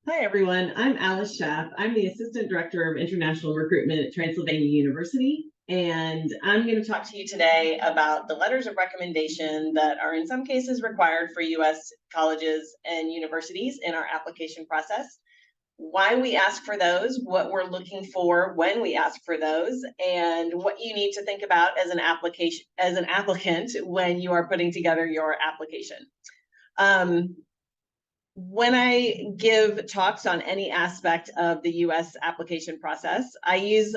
Hi, everyone. I'm Alice Schaff. I'm the Assistant Director of International Recruitment at Transylvania University, and I'm going to talk to you today about the letters of recommendation that are in some cases required for U.S. colleges and universities in our application process, why we ask for those, what we're looking for when we ask for those, and what you need to think about as an applicant when you are putting together your application. When I give talks on any aspect of the US application process, I use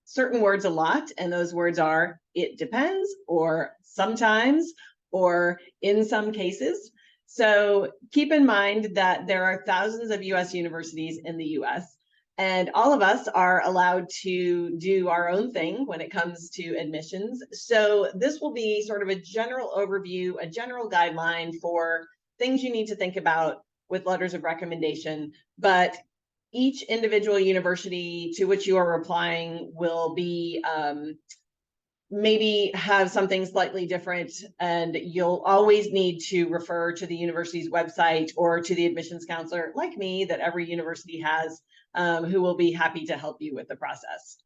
certain words a lot, and those words are "it depends," or "sometimes," or "in some cases." So keep in mind that there are thousands of US universities in the US, and all of us are allowed to do our own thing when it comes to admissions. So this will be sort of a general overview, a general guideline for things you need to think about with letters of recommendation, but each individual university to which you are applying will be maybe have something slightly different, and you'll always need to refer to the university's website or to the admissions counselor like me that every university has, who will be happy to help you with the process.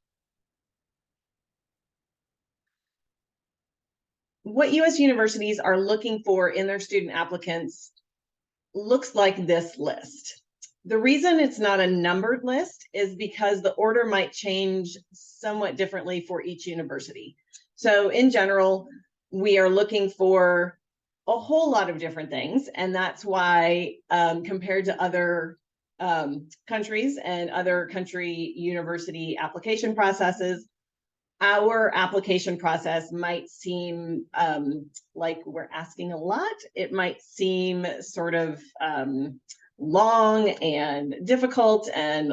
What US universities are looking for in their student applicants looks like this list. The reason it's not a numbered list is because the order might change somewhat differently for each university. So in general, we are looking for a whole lot of different things, and that's why compared to other countries and other country university application processes, our application process might seem like we're asking a lot. It might seem sort of long and difficult, and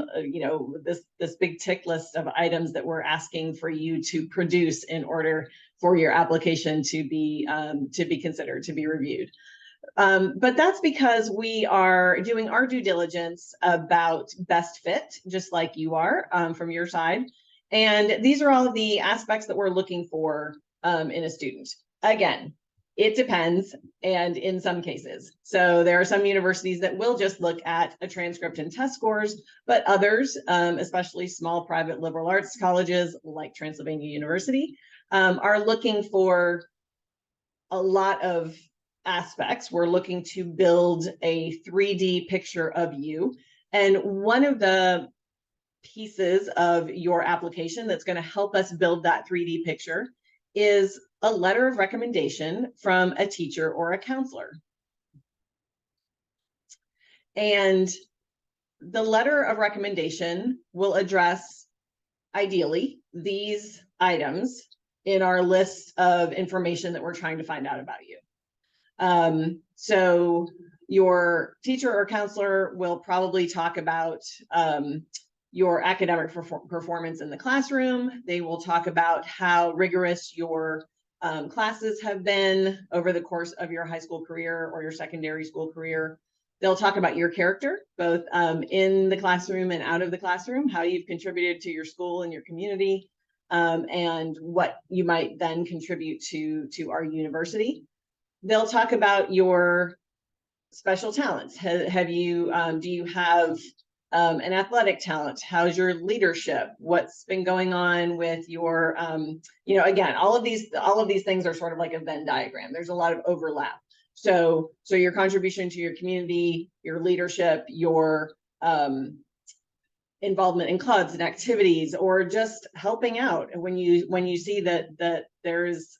this big tick list of items that we're asking for you to produce in order for your application to be considered, to be reviewed. But that's because we are doing our due diligence about best fit, just like you are from your side. And these are all of the aspects that we're looking for in a student. Again, it depends, and in some cases. So there are some universities that will just look at a transcript and test scores, but others, especially small private liberal arts colleges like Transylvania University, are looking for a lot of aspects. We're looking to build a 3D picture of you. And one of the pieces of your application that's going to help us build that 3D picture is a letter of recommendation from a teacher or a counselor. And the letter of recommendation will address, ideally, these items in our list of information that we're trying to find out about you. So your teacher or counselor will probably talk about your academic performance in the classroom. They will talk about how rigorous your classes have been over the course of your high school career or your secondary school career. They'll talk about your character, both in the classroom and out of the classroom, how you've contributed to your school and your community, and what you might then contribute to our university. They'll talk about your special talents. Do you have an athletic talent? How's your leadership? What's been going on with your, again, all of these things are sort of like a Venn diagram. There's a lot of overlap. So your contribution to your community, your leadership, your involvement in clubs and activities, or just helping out when you see that there's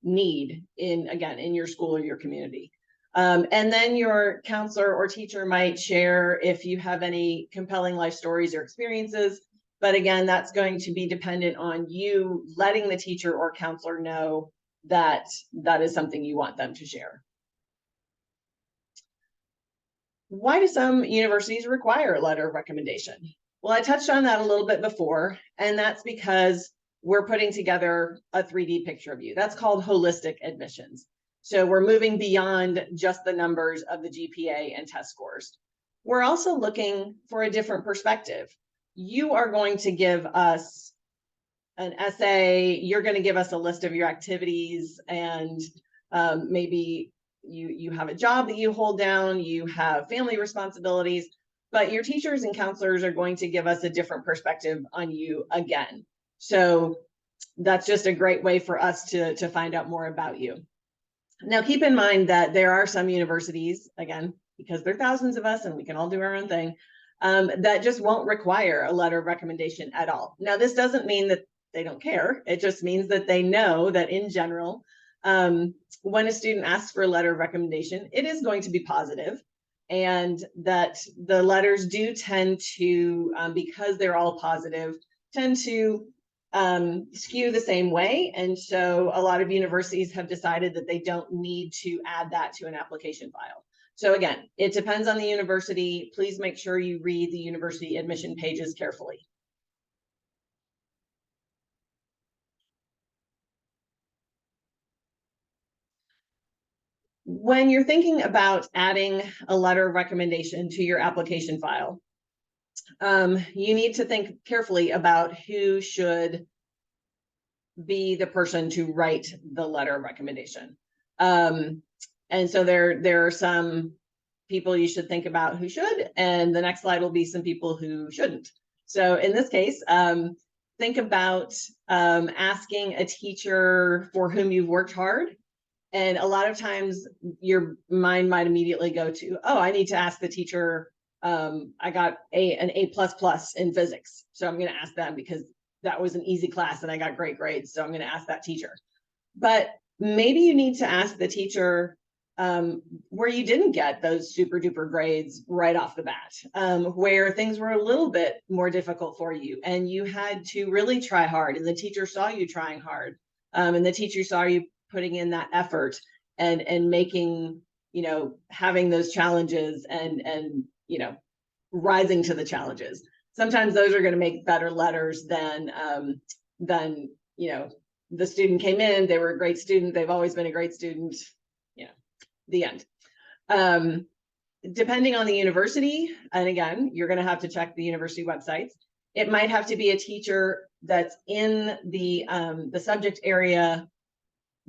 need in your school or your community. And then your counselor or teacher might share if you have any compelling life stories or experiences. But again, that's going to be dependent on you letting the teacher or counselor know that that is something you want them to share. Why do some universities require a letter of recommendation? Well, I touched on that a little bit before, and that's because we're putting together a 3D picture of you. That's called holistic admissions. So we're moving beyond just the numbers of the GPA and test scores. We're also looking for a different perspective. You are going to give us an essay, you're going to give us a list of your activities, and maybe you have a job that you hold down, you have family responsibilities. but your teachers and counselors are going to give us a different perspective on you again. So that's just a great way for us to find out more about you. Now, keep in mind that there are some universities, again, because there are thousands of us and we can all do our own thing, that just won't require a letter of recommendation at all. Now, this doesn't mean that they don't care. It just means that they know that in general, when a student asks for a letter of recommendation, it is going to be positive, and that the letters do tend to, because they're all positive, tend to skew the same way. And so a lot of universities have decided that they don't need to add that to an application file. So again, it depends on the university. Please make sure you read the university admission pages carefully. When you're thinking about adding a letter of recommendation to your application file, you need to think carefully about who should be the person to write the letter of recommendation. And so there are some people you should think about who should, and the next slide will be some people who shouldn't. So in this case, think about asking a teacher for whom you've worked hard. And a lot of times your mind might immediately go to, oh, I need to ask the teacher. I got an A++ in physics. So I'm going to ask them because that was an easy class and I got great grades. So I'm going to ask that teacher. But maybe you need to ask the teacher where you didn't get those super duper grades right off the bat, where things were a little bit more difficult for you and you had to really try hard and the teacher saw you trying hard, and the teacher saw you putting in that effort and making, having those challenges and rising to the challenges. Sometimes those are going to make better letters than the student came in, they were a great student, they've always been a great student, the end. Depending on the university, and again, you're going to have to check the university websites. It might have to be a teacher that's in the subject area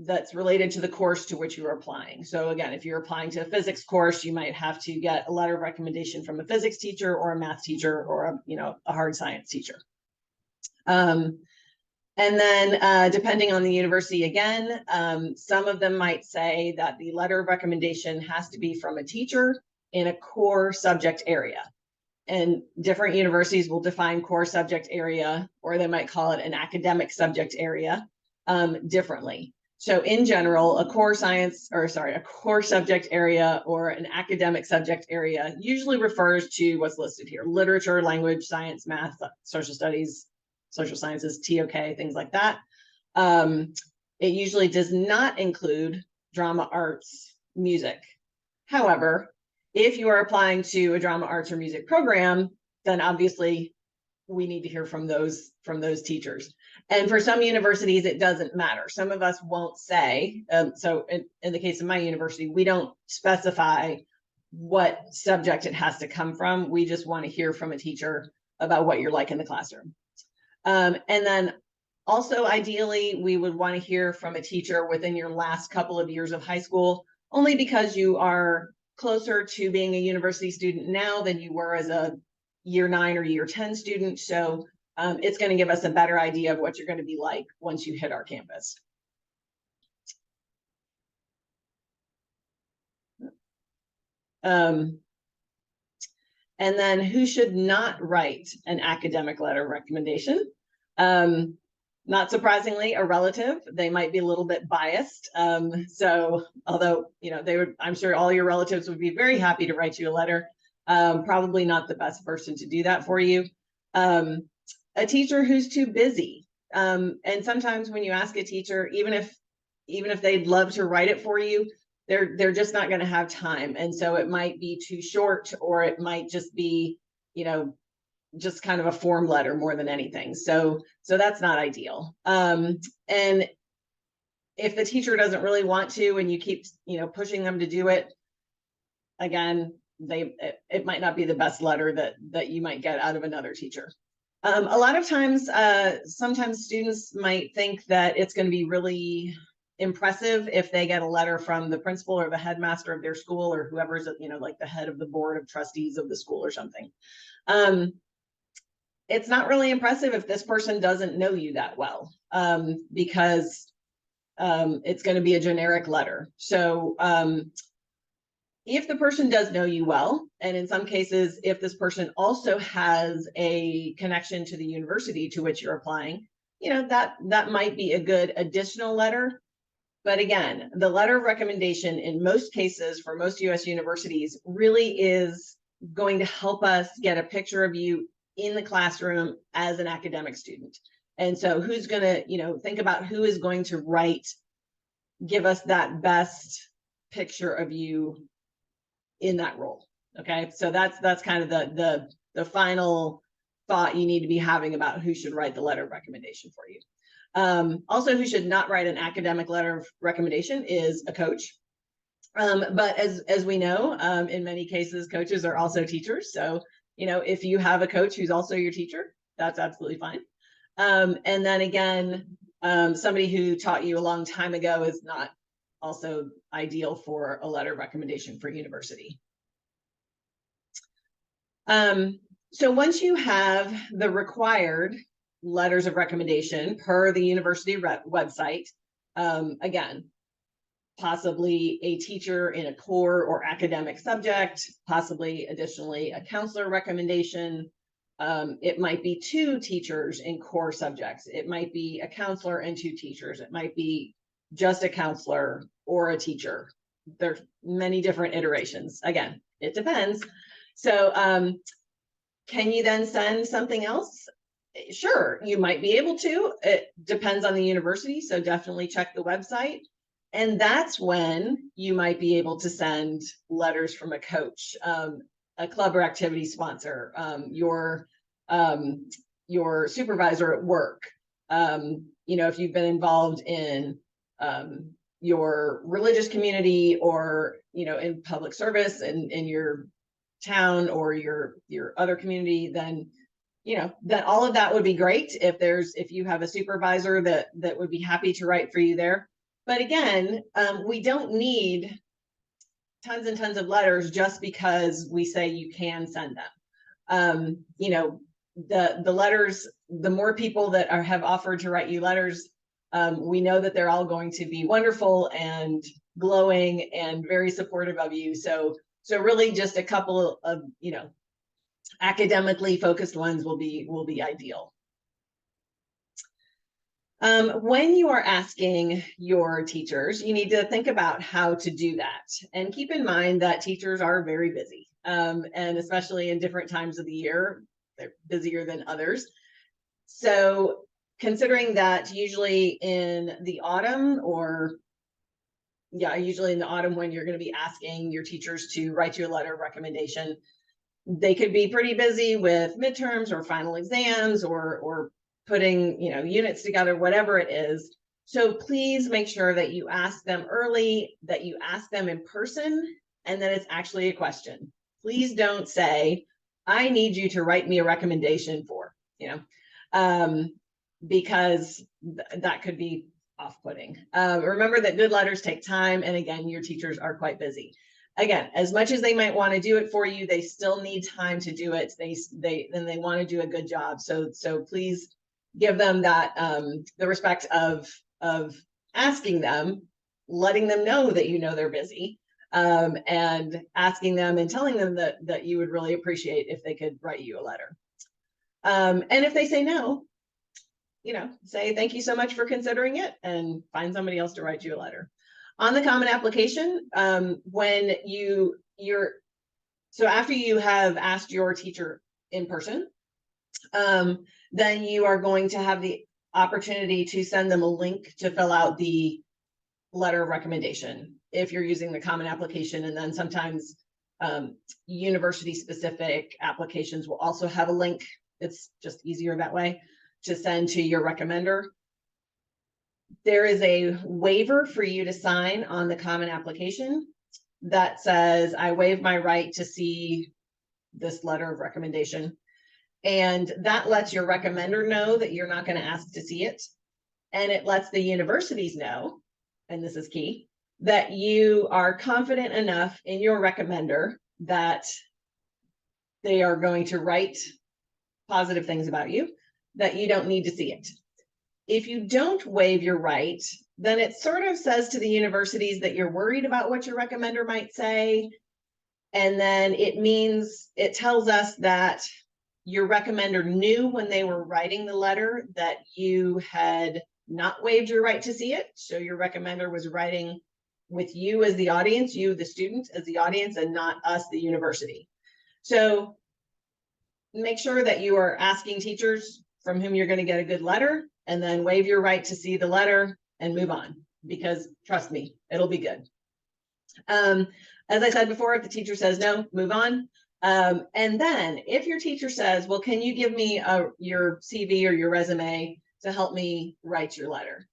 that's related to the course to which you're applying. So again, if you're applying to a physics course, you might have to get a letter of recommendation from a physics teacher or a math teacher or a hard science teacher. And then depending on the university, again, some of them might say that the letter of recommendation has to be from a teacher in a core subject area. And different universities will define core subject area, or they might call it an academic subject area, differently. So in general, a core subject area or an academic subject area usually refers to what's listed here: literature, language, science, math, social studies, social sciences, TOK, things like that. It usually does not include drama, arts, music. However, if you are applying to a drama, arts, or music program, then obviously we need to hear from those teachers. And for some universities, it doesn't matter. Some of us won't say, so in the case of my university, we don't specify what subject it has to come from. We just want to hear from a teacher about what you're like in the classroom. And then also, ideally, we would want to hear from a teacher within your last couple of years of high school, only because you are closer to being a university student now than you were as a year 9 or year 10 student. So it's going to give us a better idea of what you're going to be like once you hit our campus. And then who should not write an academic letter of recommendation? Not surprisingly, a relative. They might be a little bit biased. So although, I'm sure all your relatives would be very happy to write you a letter, probably not the best person to do that for you. A teacher who's too busy. And sometimes when you ask a teacher, even if they'd love to write it for you, they're just not going to have time. And so it might be too short, or it might just be, just kind of a form letter more than anything. So that's not ideal. And if the teacher doesn't really want to, and you keep, pushing them to do it, again, it might not be the best letter that you might get out of another teacher. A lot of times, sometimes students might think that it's going to be really impressive if they get a letter from the principal or the headmaster of their school, or whoever's, like the head of the board of trustees of the school or something. It's not really impressive if this person doesn't know you that well, because it's going to be a generic letter. So if the person does know you well, and in some cases, if this person also has a connection to the university to which you're applying, that might be a good additional letter. But again, the letter of recommendation in most cases for most US universities really is going to help us get a picture of you in the classroom as an academic student. And so who's going to, think about who is going to give us that best picture of you in that role. Okay, so that's kind of the final thought you need to be having about who should write the letter of recommendation for you. Also, who should not write an academic letter of recommendation is a coach. But as we know, in many cases, coaches are also teachers. So, if you have a coach who's also your teacher, that's absolutely fine. And then again, somebody who taught you a long time ago is not also ideal for a letter of recommendation for university. So once you have the required letters of recommendation per the university website, again, possibly a teacher in a core or academic subject, possibly additionally a counselor recommendation. It might be 2 teachers in core subjects. It might be a counselor and 2 teachers. It might be just a counselor or a teacher. There's many different iterations. Again, it depends. So can you then send something else? Sure, you might be able to. It depends on the university, so definitely check the website. And that's when you might be able to send letters from a coach, a club or activity sponsor, your supervisor at work. If you've been involved in your religious community or, in public service in your town or your other community, then that all of that would be great if you have a supervisor that would be happy to write for you there. But again, we don't need tons and tons of letters just because we say you can send them. The letters, the more people that have offered to write you letters, we know that they're all going to be wonderful and glowing and very supportive of you. So really just a couple of, academically focused ones will be ideal. When you are asking your teachers, you need to think about how to do that. And keep in mind that teachers are very busy, and especially in different times of the year, they're busier than others. So considering that usually in the autumn when you're going to be asking your teachers to write you a letter of recommendation, they could be pretty busy with midterms or final exams or putting, units together, whatever it is. So please make sure that you ask them early, that you ask them in person, and that it's actually a question. Please don't say, I need you to write me a recommendation for, because that could be off-putting. Remember that good letters take time. And again, your teachers are quite busy. Again, as much as they might want to do it for you, they still need time to do it. They want to do a good job. So please give them that, the respect of asking them, letting them know that they're busy, and asking them and telling them that you would really appreciate if they could write you a letter. And if they say no, say thank you so much for considering it and find somebody else to write you a letter. On the Common Application, when so after you have asked your teacher in person, then you are going to have the opportunity to send them a link to fill out the letter of recommendation if you're using the Common Application. And then sometimes university specific applications will also have a link. It's just easier that way to send to your recommender. There is a waiver for you to sign on the Common Application that says, I waive my right to see this letter of recommendation. And that lets your recommender know that you're not going to ask to see it. And it lets the universities know and this is key, that you are confident enough in your recommender that they are going to write positive things about you, that you don't need to see it. If you don't waive your right, then it sort of says to the universities that you're worried about what your recommender might say. And then it tells us that your recommender knew when they were writing the letter that you had not waived your right to see it. So your recommender was writing with you as the audience, you, the student, as the audience, and not us, the university. So make sure that you are asking teachers from whom you're going to get a good letter, and then waive your right to see the letter and move on, because trust me, it'll be good. As I said before, if the teacher says no, move on. And then if your teacher says, well, can you give me your CV or your resume to help me write your letter?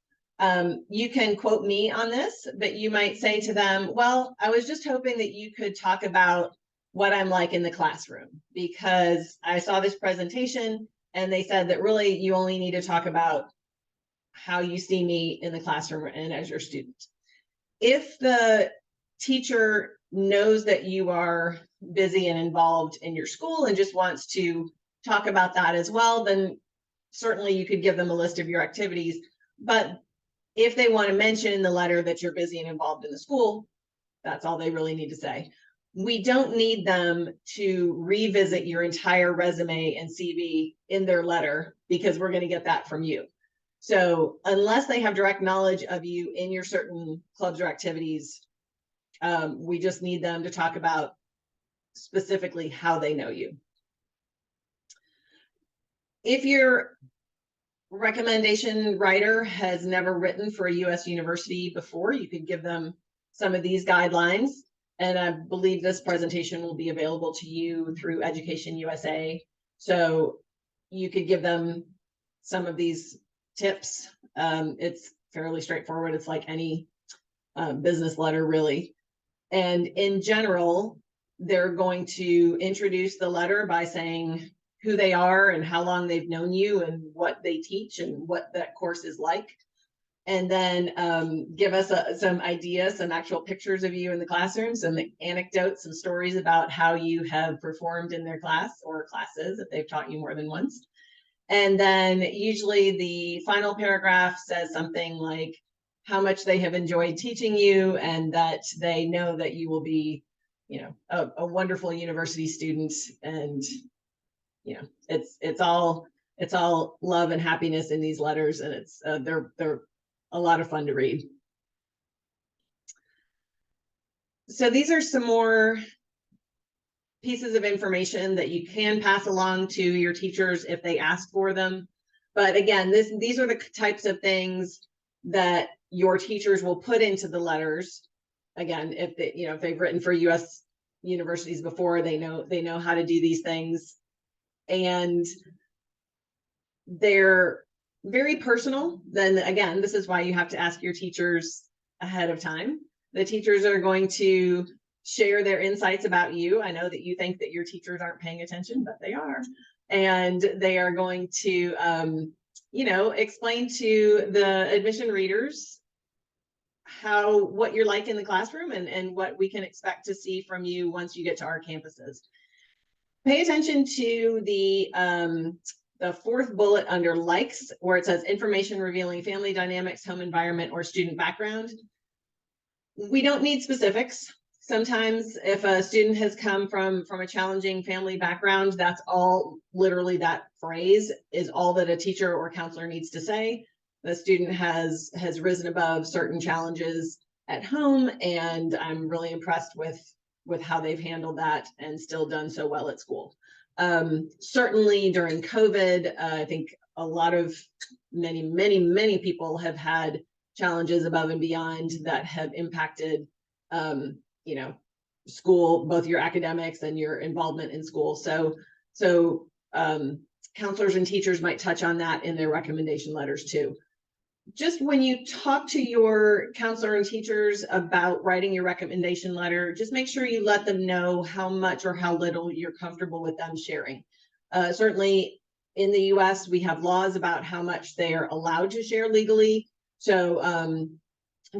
You can quote me on this, but you might say to them, well, I was just hoping that you could talk about what I'm like in the classroom, because I saw this presentation and they said that really you only need to talk about how you see me in the classroom and as your student. If the teacher knows that you are busy and involved in your school and just wants to talk about that as well, then certainly you could give them a list of your activities. But if they want to mention in the letter that you're busy and involved in the school, that's all they really need to say. We don't need them to revisit your entire resume and CV in their letter, because we're going to get that from you. So unless they have direct knowledge of you in your certain clubs or activities, we just need them to talk about specifically how they know you. If your recommendation writer has never written for a U.S. university before, you could give them some of these guidelines. And I believe this presentation will be available to you through Education USA. So you could give them some of these tips. It's fairly straightforward. It's like any business letter, really. And in general, they're going to introduce the letter by saying who they are and how long they've known you and what they teach and what that course is like. And then give us some ideas, some actual pictures of you in the classroom, some anecdotes, some stories about how you have performed in their class or classes if they've taught you more than once. And then usually the final paragraph says something like how much they have enjoyed teaching you and that they know that you will be, you know, a wonderful university student. And, you know, it's all love and happiness in these letters, and it's they're a lot of fun to read. So these are some more pieces of information that you can pass along to your teachers if they ask for them. But again, these are the types of things that your teachers will put into the letters. Again, if they, you know, if they've written for U.S. universities before, they know how to do these things, and they're very personal. Then again, this is why you have to ask your teachers ahead of time. The teachers are going to share their insights about you. I know that you think that your teachers aren't paying attention, but they are. And they are going to, you know, explain to the admission readers what you're like in the classroom and what we can expect to see from you once you get to our campuses. Pay attention to the fourth bullet under likes, where it says information revealing family dynamics, home environment, or student background. We don't need specifics. Sometimes if a student has come from a challenging family background, that's all, literally that phrase is all that a teacher or counselor needs to say. The student has risen above certain challenges at home, and I'm really impressed with how they've handled that and still done so well at school. Certainly during COVID, I think a lot of many people have had challenges above and beyond that have impacted, you know, school, both your academics and your involvement in school. So counselors and teachers might touch on that in their recommendation letters too. Just when you talk to your counselor and teachers about writing your recommendation letter, just make sure you let them know how much or how little you're comfortable with them sharing. Certainly in the US, we have laws about how much they are allowed to share legally. So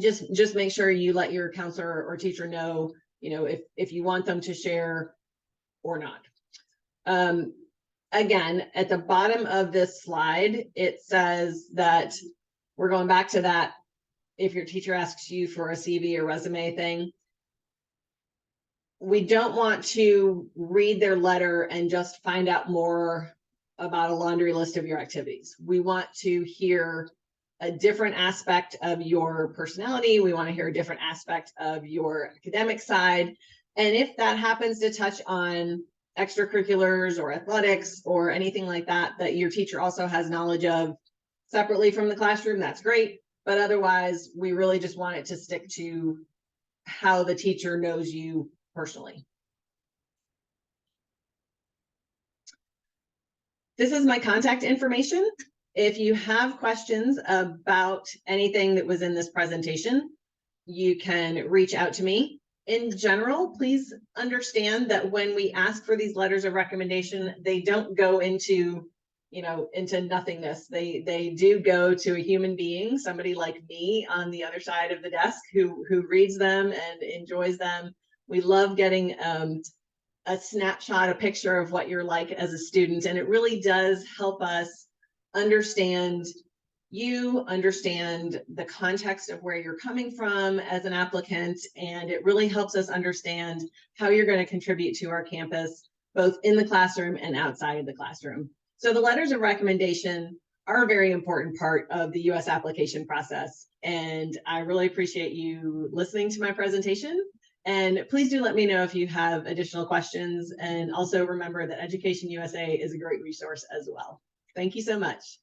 just make sure you let your counselor or teacher know, if you want them to share or not. Again, at the bottom of this slide, it says that we're going back to that. If your teacher asks you for a CV or resume thing, we don't want to read their letter and just find out more about a laundry list of your activities. We want to hear a different aspect of your personality. We want to hear a different aspect of your academic side. And if that happens to touch on extracurriculars or athletics or anything like that, that your teacher also has knowledge of separately from the classroom, that's great. But otherwise, we really just want it to stick to how the teacher knows you personally. This is my contact information. If you have questions about anything that was in this presentation, you can reach out to me. In general, please understand that when we ask for these letters of recommendation, they don't go into nothingness. They do go to a human being, somebody like me on the other side of the desk who reads them and enjoys them. We love getting a snapshot, a picture of what you're like as a student, and it really does help us understand you, understand the context of where you're coming from as an applicant, and it really helps us understand how you're going to contribute to our campus, both in the classroom and outside of the classroom. So the letters of recommendation are a very important part of the U.S. application process, and I really appreciate you listening to my presentation. And please do let me know if you have additional questions, and also remember that Education USA is a great resource as well. Thank you so much.